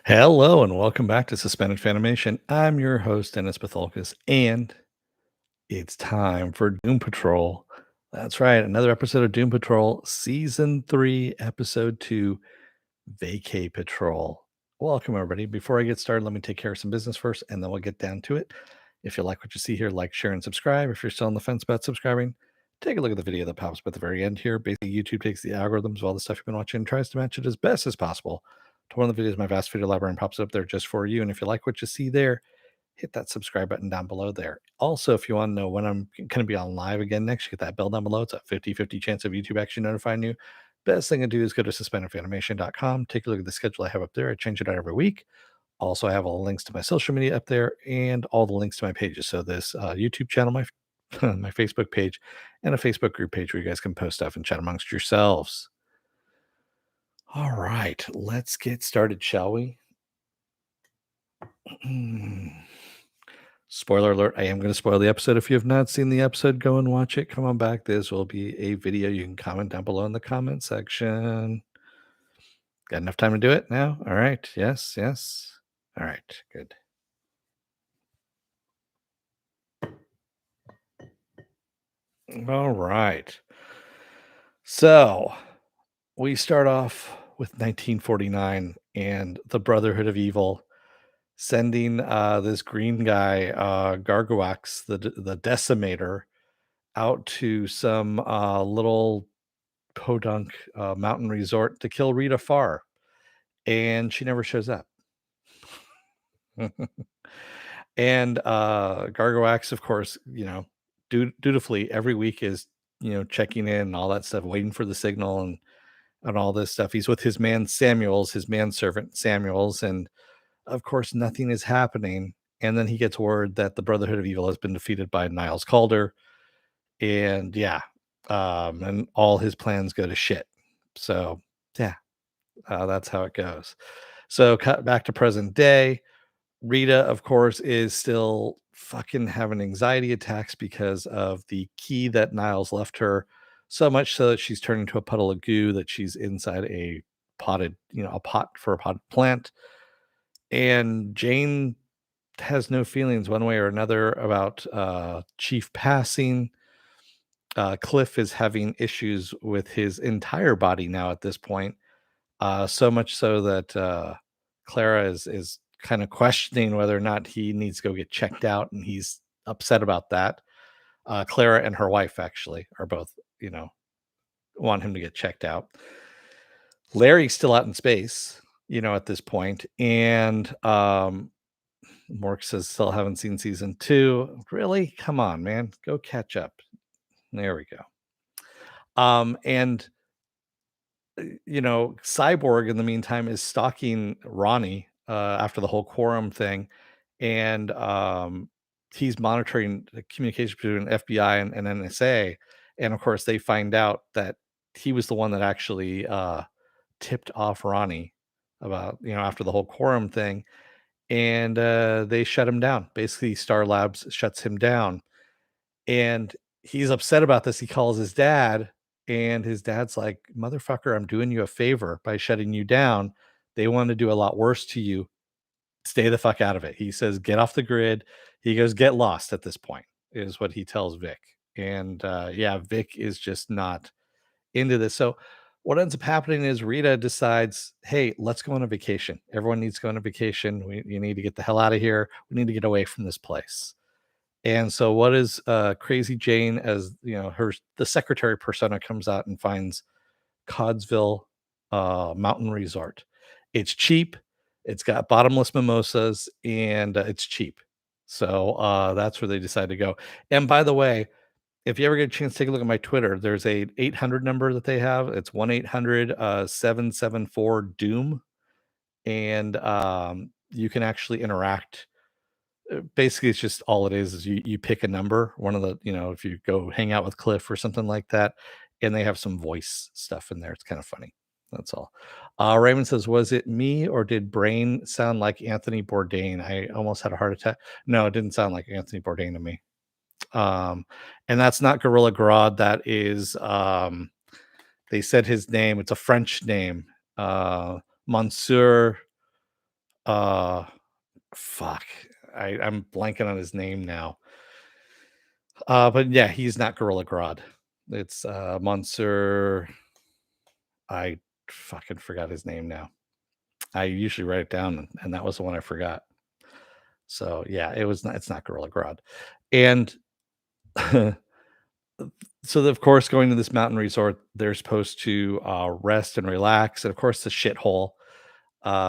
Hello and welcome back to Suspended Fanimation. I'm your host, Dennis Bithoulkas, and it's time for Doom Patrol. That's right, another episode of Doom Patrol, Season 3, Episode 2, Vacay Patrol. Welcome, everybody. Before I get started, let me take care of some business first, and then we'll get down to it. If you like what you see here, like, share, and subscribe. If you're still on the fence about subscribing, take a look at the video that pops up at the very end here. Basically, YouTube takes the algorithms of all the stuff you've been watching and tries to match it as best as possible to one of the videos in my vast video library and pops it up there just for you. And if you like what you see there, hit that subscribe button down below there. Also, if you want to know when I'm going to be on live again next, you get that bell down below. It's a 50-50 chance of YouTube actually notifying you. Best thing to do is go to suspendedfanimation.com. Take a look at the schedule I have up there. I change it out every week. Also, I have all the links to my social media up there and all the links to my pages. So this YouTube channel, my my Facebook page, and a Facebook group page where you guys can post stuff and chat amongst yourselves. All right, let's get started, shall we? Spoiler alert, I am going to spoil the episode. If you have not seen the episode, go and watch it. Come on back. This will be a video. You can comment down below in the comment section. Got enough time to do it now? All right. Yes, yes. All right, good. All right. So we start off with 1949 and the Brotherhood of Evil sending this green guy, Gargowax, the Decimator, out to some little podunk mountain resort to kill Rita Farr, and she never shows up. And Gargowax, of course, dutifully every week is checking in and all that stuff, waiting for the signal and all this stuff. He's with his man Samuels, his manservant Samuels, and of course nothing is happening. And then he gets word that the Brotherhood of Evil has been defeated by Niles Calder, and and all his plans go to shit. So yeah, that's how it goes. So cut back to present day. Rita, of course, is still fucking having anxiety attacks because of the key that Niles left her. So much so that she's turned into a puddle of goo, that she's inside a a pot for a potted plant. And Jane has no feelings one way or another about Chief passing. Cliff is having issues with his entire body now at this point. So much so that Clara is kind of questioning whether or not he needs to go get checked out, and he's upset about that. Clara and her wife actually are both, want him to get checked out. Larry's still out in space, at this point, and Mork says still haven't seen season 2. Really? Come on, man, go catch up. There we go. And Cyborg in the meantime is stalking Ronnie after the whole quorum thing, and he's monitoring the communication between FBI and NSA, and of course they find out that he was the one that actually tipped off Ronnie about after the whole quorum thing, and they shut him down. Basically, Star Labs shuts him down, and he's upset about this. He calls his dad, and his dad's like, "Motherfucker, I'm doing you a favor by shutting you down. They want to do a lot worse to you. Stay the fuck out of it." He says, "Get off the grid." He goes, "Get lost at this point," is what he tells Vic. And Vic is just not into this. So what ends up happening is Rita decides, "Hey, let's go on a vacation. Everyone needs to go on a vacation. You need to get the hell out of here. We need to get away from this place." And so what is Crazy Jane, as the secretary persona, comes out and finds Codsville Mountain Resort. It's cheap, it's got bottomless mimosas, and it's cheap. So that's where they decide to go. And by the way, if you ever get a chance to take a look at my Twitter, there's a 800 number that they have. It's 1-800 774 Doom, and you can actually interact. Basically, it's just all it is you pick a number, one of the, if you go hang out with Cliff or something like that, and they have some voice stuff in there. It's kind of funny. That's all. Raymond says, "Was it me or did Brain sound like Anthony Bourdain? I almost had a heart attack." No, it didn't sound like Anthony Bourdain to me. And that's not Gorilla Grodd. That is, they said his name. It's a French name. Monsieur Uh, fuck. I'm blanking on his name now. But yeah, he's not Gorilla Grodd. It's Monsieur. I fucking forgot his name now. I usually write it down, and that was the one I forgot. So yeah, it's not Gorilla Grodd. And so of course, going to this mountain resort, they're supposed to rest and relax, and of course, the shithole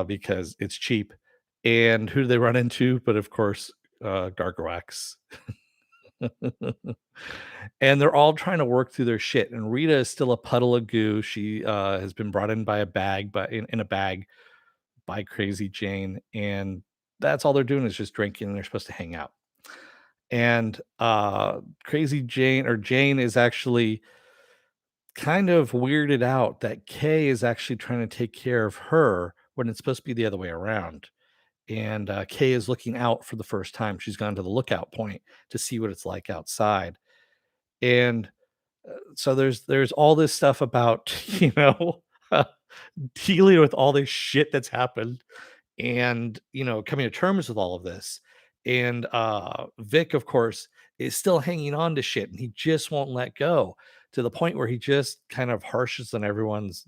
because it's cheap. And who do they run into? But of course, Gargowax. And they're all trying to work through their shit. And Rita is still a puddle of goo. She has been brought in by a bag, but in a bag by Crazy Jane, and that's all they're doing is just drinking. And they're supposed to hang out. And Crazy Jane or Jane is actually kind of weirded out that Kay is actually trying to take care of her when it's supposed to be the other way around. And Kay is looking out for the first time. She's gone to the lookout point to see what it's like outside. And so there's all this stuff about dealing with all this shit that's happened, and coming to terms with all of this. And Vic, of course, is still hanging on to shit, and he just won't let go, to the point where he just kind of harshes on everyone's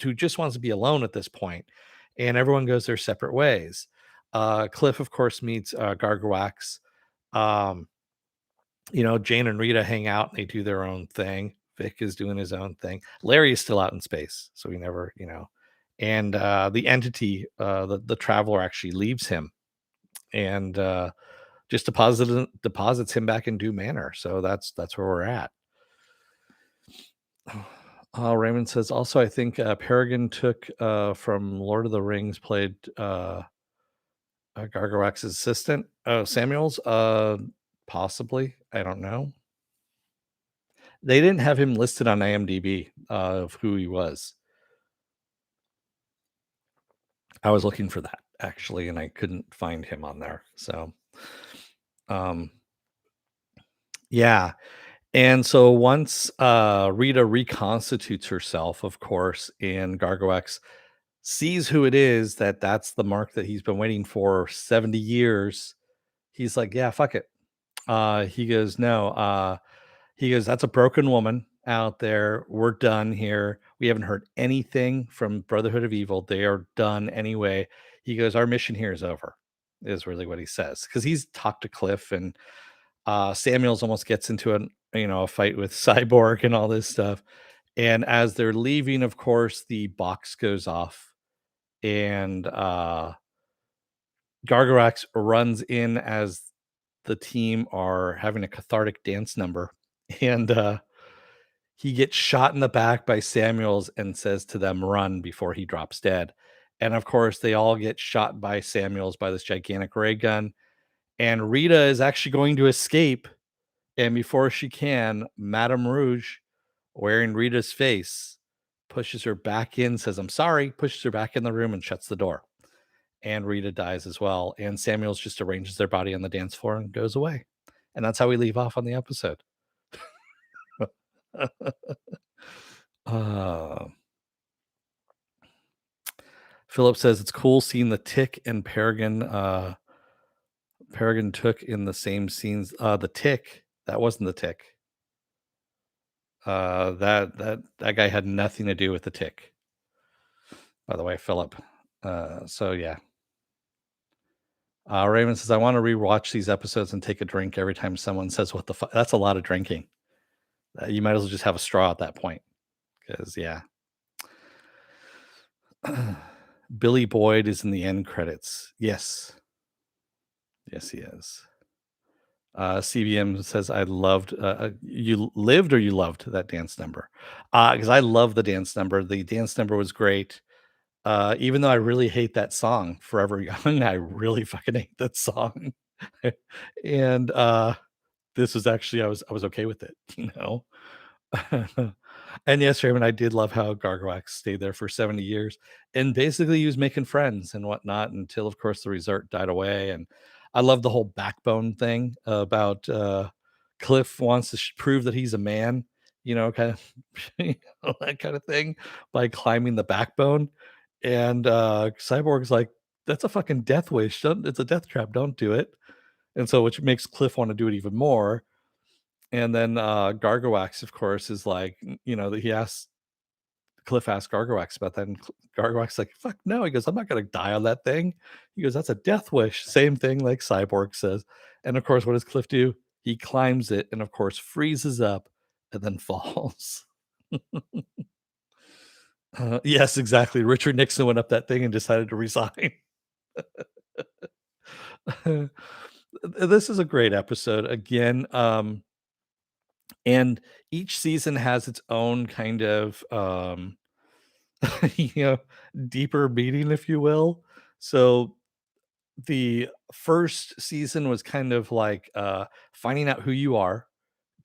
who just wants to be alone at this point, and everyone goes their separate ways. Cliff, of course, meets Gargowax. um Jane and Rita hang out and they do their own thing. Vic is doing his own thing. Larry is still out in space, so he never, and the entity, the traveler, actually leaves him, and just deposits him back in due manner. So that's where we're at. Raymond says also, I think Peregrine took from Lord of the Rings, played Gargowax's assistant. Oh, Samuels, possibly. I don't know. They didn't have him listed on IMDb of who he was. I was looking for that actually, and I couldn't find him on there. So, um, yeah. And so once Rita reconstitutes herself, of course, and Gargowax sees who it is, that's the mark that he's been waiting for 70 years. He's like, yeah, fuck it. He goes, no. He goes, that's a broken woman out there. We're done here. We haven't heard anything from Brotherhood of Evil. They are done anyway. He goes, our mission here is over, is really what he says. Because he's talked to Cliff, and Samuels almost gets into a fight with Cyborg and all this stuff. And as they're leaving, of course, the box goes off, and Gargorax runs in as the team are having a cathartic dance number. And he gets shot in the back by Samuels and says to them, run, before he drops dead. And of course, they all get shot by Samuels by this gigantic ray gun. And Rita is actually going to escape. And before she can, Madame Rouge, wearing Rita's face, pushes her back in, says, I'm sorry, pushes her back in the room and shuts the door. And Rita dies as well. And Samuels just arranges their body on the dance floor and goes away. And that's how we leave off on the episode. uh, Philip says it's cool seeing the Tick and Peregrine. Peregrine took in the same scenes. The Tick, that wasn't the Tick. That guy had nothing to do with the Tick. By the way, Philip. So yeah. Raymond says, I want to rewatch these episodes and take a drink every time someone says what the fuck. That's a lot of drinking. You might as well just have a straw at that point. Because yeah. Billy Boyd is in the end credits. Yes. Yes, he is. CBM says, I loved, you lived or you loved that dance number? Because I love the dance number. The dance number was great. Even though I really hate that song, Forever Young, I really fucking hate that song. And this was actually, I was okay with it, And yes, Raymond, I did love how Gargowax stayed there for 70 years. And basically he was making friends and whatnot until, of course, the resort died away. And I love the whole backbone thing about Cliff wants to prove that he's a man, kind of that kind of thing, by climbing the backbone. And Cyborg's like, That's a fucking death wish. Don't It's a death trap. Don't do it." And so which makes Cliff wanna do it even more. And then, Gargowax, of course, is like, that he asks Cliff asks Gargowax about that, and Gargowax like, "Fuck no." He goes, "I'm not gonna die on that thing." He goes, "That's a death wish." Same thing like Cyborg says. And of course, what does Cliff do? He climbs it and of course freezes up and then falls. Yes, exactly. Richard Nixon went up that thing and decided to resign. This is a great episode again. And each season has its own kind of you know, deeper meaning, if you will. So the first season was kind of like finding out who you are,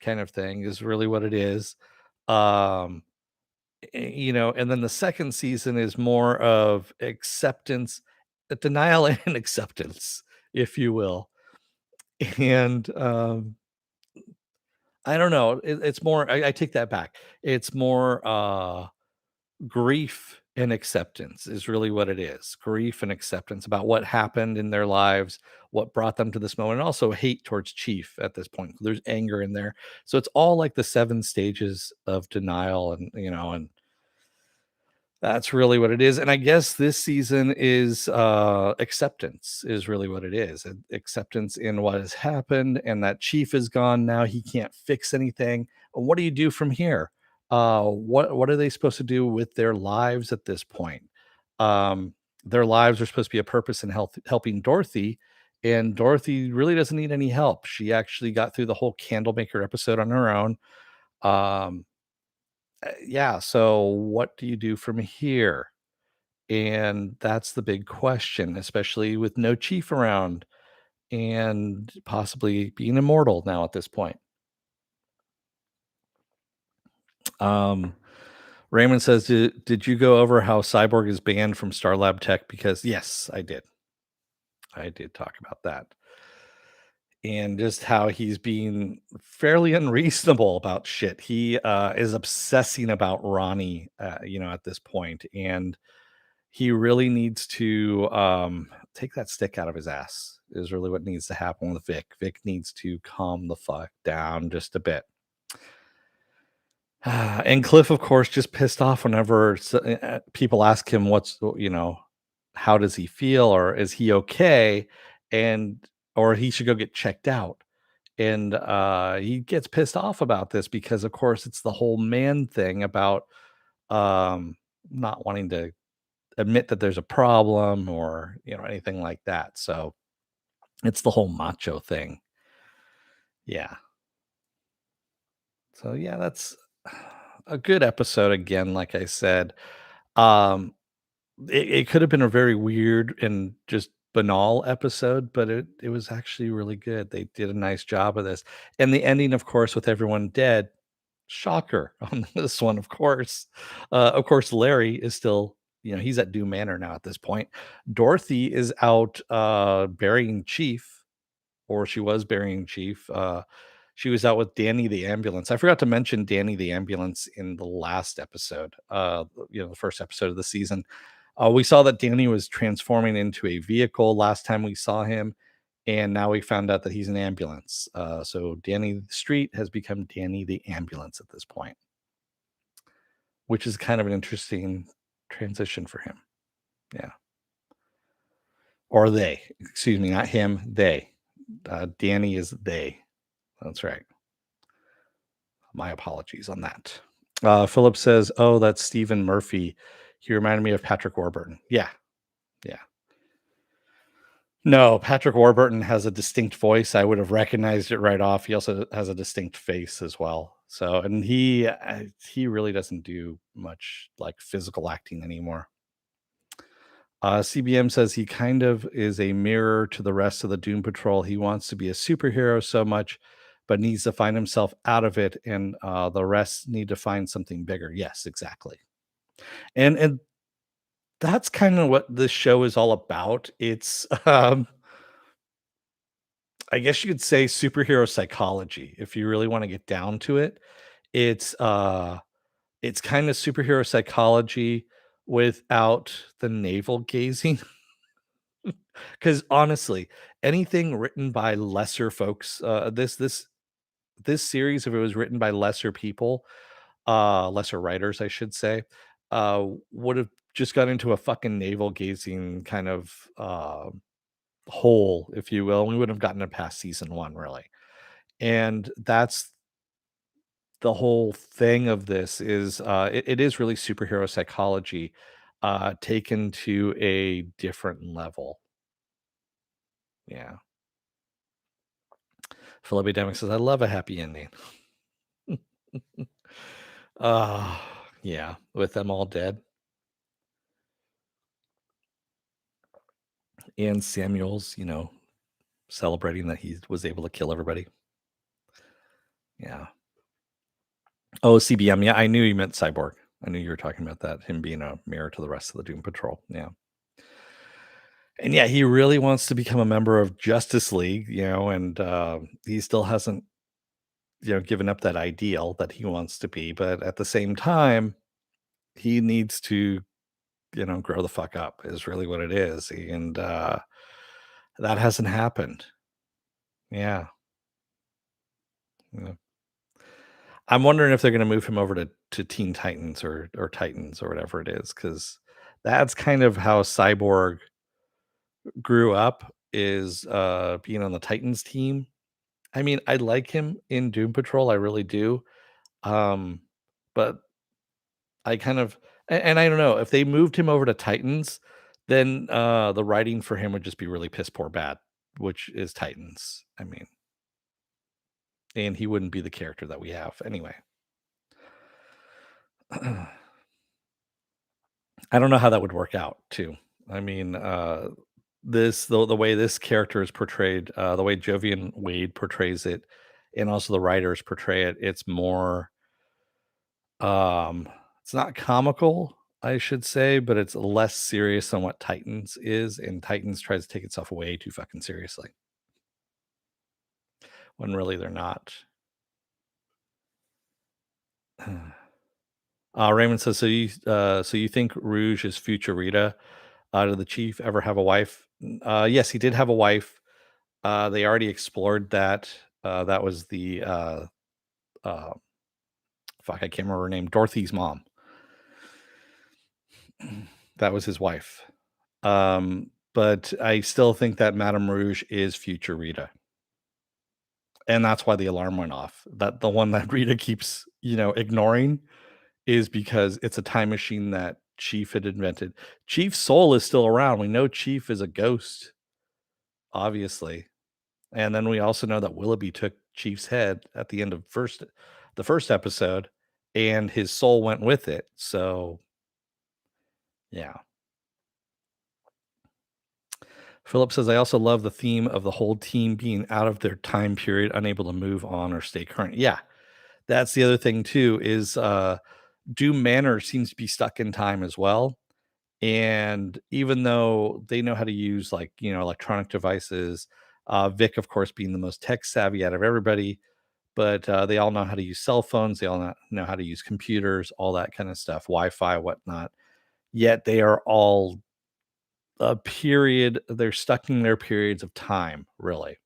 kind of thing, is really what it is. Um, and then the second season is more of acceptance, denial and acceptance, if you will. And I don't know. It's more. I take that back. It's more. Grief and acceptance is really what it is. Grief and acceptance about what happened in their lives, what brought them to this moment, and also hate towards Chief at this point. There's anger in there. So it's all like the 7 stages of denial, and that's really what it is. And I guess this season is acceptance is really what it is. Acceptance in what has happened, and that Chief is gone now. He can't fix anything. What do you do from here? What are they supposed to do with their lives at this point? Their lives are supposed to be a purpose in helping Dorothy, and Dorothy really doesn't need any help. She actually got through the whole Candlemaker episode on her own. Um, yeah, so what do you do from here? And that's the big question, especially with no Chief around and possibly being immortal now at this point. Um, Raymond says, did you go over how Cyborg is banned from Starlab Tech? Because yes, I did. I did talk about that. And just how he's being fairly unreasonable about shit. He is obsessing about Ronnie, at this point, and he really needs to take that stick out of his ass. Is really what needs to happen with Vic. Vic needs to calm the fuck down just a bit. And Cliff, of course, just pissed off whenever people ask him how does he feel or is he okay, and or he should go get checked out. And he gets pissed off about this because, of course, it's the whole man thing about um, not wanting to admit that there's a problem or anything like that. So it's the whole macho thing. Yeah. So yeah, that's a good episode again, like I said. Um, it could have been a very weird and just banal episode, but it was actually really good. They did a nice job of this. And the ending, of course, with everyone dead, shocker on this one, of course. Of course, Larry is still, he's at Doom Manor now at this point. Dorothy is out burying Chief, or she was burying Chief. She was out with Danny the ambulance. I forgot to mention Danny the ambulance in the last episode, the first episode of the season. We saw that Danny was transforming into a vehicle last time we saw him, and now we found out that he's an ambulance. So Danny the Street has become Danny the ambulance at this point, which is kind of an interesting transition for him. Yeah. Or they, excuse me, not him, they. Danny is they. That's right. My apologies on that. Philip says, "Oh, that's Stephen Murphy. He reminded me of Patrick Warburton." Yeah, yeah. No, Patrick Warburton has a distinct voice. I would have recognized it right off. He also has a distinct face as well. So, and he really doesn't do much like physical acting anymore. CBM says he kind of is a mirror to the rest of the Doom Patrol. He wants to be a superhero so much, but needs to find himself out of it, and the rest need to find something bigger. Yes, exactly. And that's kind of what this show is all about. It's I guess you could say superhero psychology if you really want to get down to it. It's uh it's kind of superhero psychology without the navel gazing. Because honestly, anything written by lesser folks, this series, if it was written by lesser people, lesser writers, I should say, would have just got into a fucking navel gazing kind of hole, if you will. We wouldn't have gotten it past season one, really. And that's the whole thing of this is it is really superhero psychology taken to a different level. Yeah. Philip Demick says, I love a happy ending. uh yeah, with them all dead. And Samuel's, celebrating that he was able to kill everybody. Yeah. Oh, CBM. Yeah, I knew you meant Cyborg. I knew you were talking about that, him being a mirror to the rest of the Doom Patrol. Yeah. And yeah, he really wants to become a member of Justice League, and he still hasn't, given up that ideal that he wants to be. But at the same time, he needs to, grow the fuck up, is really what it is. And that hasn't happened. Yeah. Yeah. I'm wondering if they're gonna move him over to Teen Titans or Titans or whatever it is, because that's kind of how Cyborg grew up, is, being on the Titans team. I mean, I like him in Doom Patrol, I really do, um, but I kind of and I don't know, if they moved him over to Titans, then, the writing for him would just be really piss poor bad, which is Titans, I mean, and he wouldn't be the character that we have anyway. I don't know how that would work out too. I mean, the way this character is portrayed, the way Jovian Wade portrays it, and also the writers portray it, it's more it's not comical, I should say, but it's less serious than what Titans is, and Titans tries to take itself way too fucking seriously when really they're not. Raymond says, so you think Rouge is future Rita? Did the chief ever have a wife? Yes, he did have a wife. They already explored that. That was the uh, fuck, I can't remember her name. Dorothy's mom. That was his wife. But I still think that Madame Rouge is future Rita, and that's why the alarm went off. That the one that Rita keeps, ignoring is because it's a time machine that Chief had invented. Chief's soul is still around. We know Chief is a ghost, obviously. And then we also know that Willoughby took Chief's head at the end of the first episode, and his soul went with it. So, yeah. Philip says, I also love the theme of the whole team being out of their time period, unable to move on or stay current. Yeah. That's the other thing too, is Doom Manor seems to be stuck in time as well. And even though they know how to use, like, electronic devices, Vic, of course, being the most tech savvy out of everybody, but they all know how to use cell phones. They all know how to use computers, all that kind of stuff, Wi-Fi, whatnot. Yet they are all a period. They're stuck in their periods of time, really.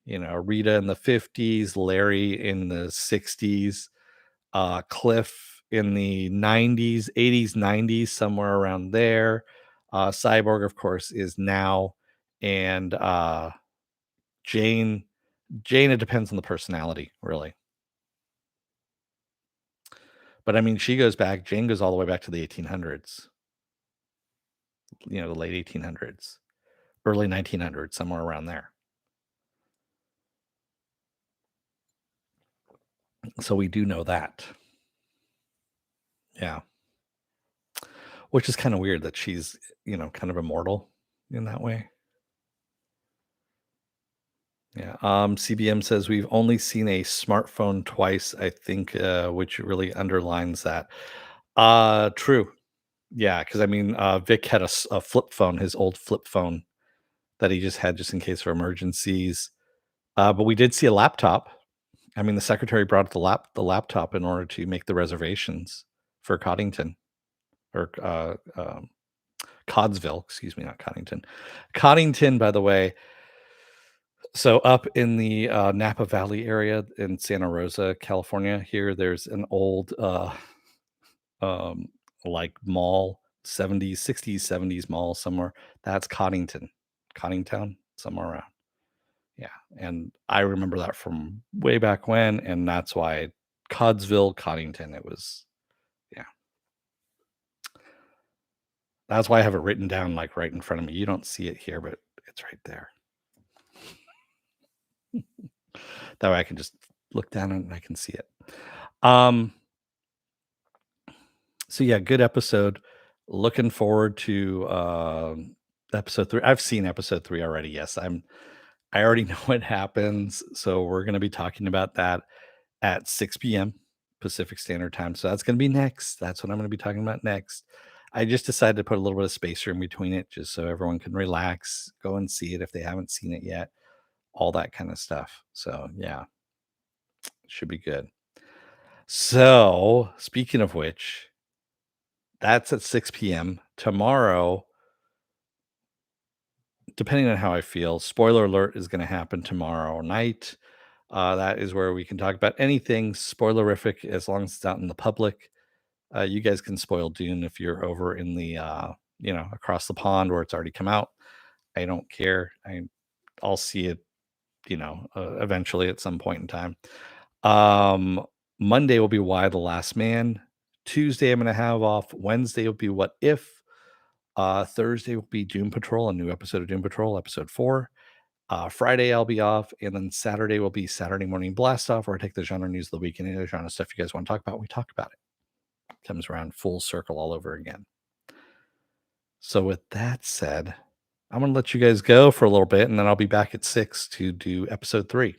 Rita in the 50s, Larry in the 60s, Cliff in the 90s, 80s, 90s, somewhere around there. Cyborg, of course, is now, and Jane. Jane, it depends on the personality, really. But I mean, she goes back. Jane goes all the way back to the 1800s. The late 1800s, early 1900s, somewhere around there. So we do know that. Yeah, which is kind of weird that she's, kind of immortal in that way. Yeah. CBM says we've only seen a smartphone twice, I think, which really underlines that. True. Yeah, because I mean, Vic had a flip phone, his old flip phone that he just had just in case of emergencies. But we did see a laptop. I mean, the secretary brought the laptop in order to make the reservations for Coddington or Codsville, excuse me, not Coddington. Coddington, by the way, so up in the Napa Valley area in Santa Rosa, California, here there's an old um like mall, 70s, 60s, 70s mall somewhere. That's Coddington. Coddingtown, somewhere around. Yeah. And I remember that from way back when, and that's why Codsville, Coddington, it was yeah. That's why I have it written down like right in front of me. You don't see it here, but it's right there. That way I can just look down and I can see it. Um, so yeah, good episode. Looking forward to episode 3. I've seen episode 3 already. Yes, I already know what happens. So we're gonna be talking about that at 6 p.m. Pacific Standard Time. So that's gonna be next. That's what I'm gonna be talking about next. I just decided to put a little bit of spacer in between it just so everyone can relax, go and see it if they haven't seen it yet, all that kind of stuff. So yeah, should be good. So, speaking of which, that's at 6 p.m. Tomorrow, depending on how I feel, spoiler alert is going to happen tomorrow night. That is where we can talk about anything spoilerific as long as it's out in the public. You guys can spoil Dune if you're over in the, across the pond where it's already come out. I don't care. I'll see it, eventually at some point in time. Um, Monday will be Why the Last Man. Tuesday, I'm going to have off. Wednesday will be What If. Thursday will be Doom Patrol, a new episode of Doom Patrol, episode 4. Friday, I'll be off. And then Saturday will be Saturday Morning Blast Off, where I take the genre news of the week and any other genre stuff you guys want to talk about. We talk about it. Comes around full circle all over again. So, with that said, I'm going to let you guys go for a little bit, and then I'll be back at 6 to do episode 3.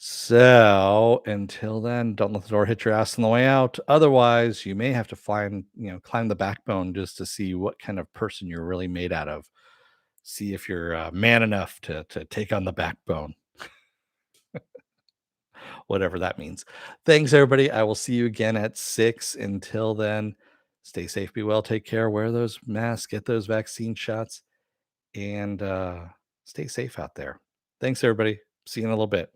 So until then, don't let the door hit your ass on the way out. Otherwise, you may have to climb the backbone just to see what kind of person you're really made out of. See if you're man enough to take on the backbone, whatever that means. Thanks, everybody. I will see you again at 6. Until then, stay safe, be well, take care, wear those masks, get those vaccine shots, and stay safe out there. Thanks, everybody. See you in a little bit.